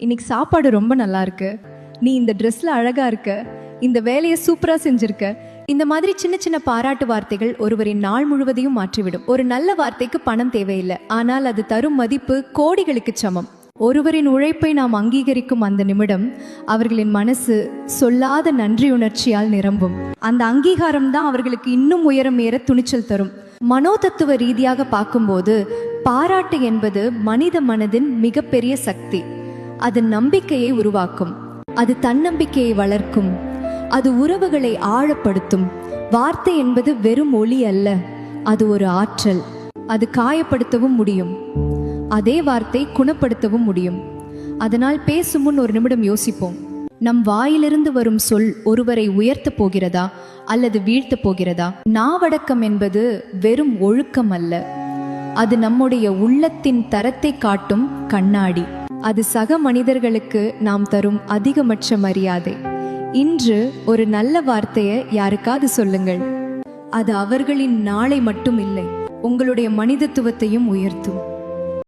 இன்னைக்கு சாப்பாடு ரொம்ப நல்லா இருக்கு, நீ இந்த ட்ரெஸ்ல அழகா இருக்க, இந்த வேலையை சூப்பரா செஞ்சிருக்க. இந்த மாதிரி சின்ன சின்ன பாராட்டு வார்த்தைகள் ஒருவரின் நாள் முழுவதையும் மாற்றிவிடும். ஒரு நல்ல வார்த்தைக்கு பணம் தேவையில்லை, ஆனால் அது தரும் மதிப்பு கோடிகளுக்கு சமம். ஒருவரின் உழைப்பை நாம் அங்கீகரிக்கும் அந்த நிமிடம் அவர்களின் மனசு சொல்லாத நன்றியுணர்ச்சியால் நிரம்பும். அந்த அங்கீகாரம் தான் அவர்களுக்கு இன்னும் உயரம் ஏற துணிச்சல் தரும். மனோதத்துவ ரீதியாக பார்க்கும்போது பாராட்டு என்பது மனித மனதின் மிகப்பெரிய சக்தி. அது நம்பிக்கையை உருவாக்கும், அது தன்னம்பிக்கையை வளர்க்கும், அது உறவுகளை ஆழப்படுத்தும். வார்த்தை என்பது வெறும் ஒலி அல்ல, அது ஒரு ஆற்றல். அது காயப்படுத்தவும் முடியும், அதே வார்த்தை குணப்படுத்தவும் முடியும். அதனால் பேசும் முன் ஒரு நிமிடம் யோசிப்போம். நம் வாயிலிருந்து வரும் சொல் ஒருவரை உயர்த்த போகிறதா அல்லது வீழ்த்த போகிறதா? நாவடக்கம் என்பது வெறும் ஒழுக்கம் அல்ல, அது நம்முடைய உள்ளத்தின் தரத்தை காட்டும் கண்ணாடி. அது சக மனிதர்களுக்கு நாம் தரும் அதிகபட்ச மரியாதை. இன்று ஒரு நல்ல வார்த்தையை யாருக்காவது சொல்லுங்கள். அது அவர்களின் நாளை மட்டும் இல்லை, உங்களுடைய மனிதத்துவத்தையும் உயர்த்தும்.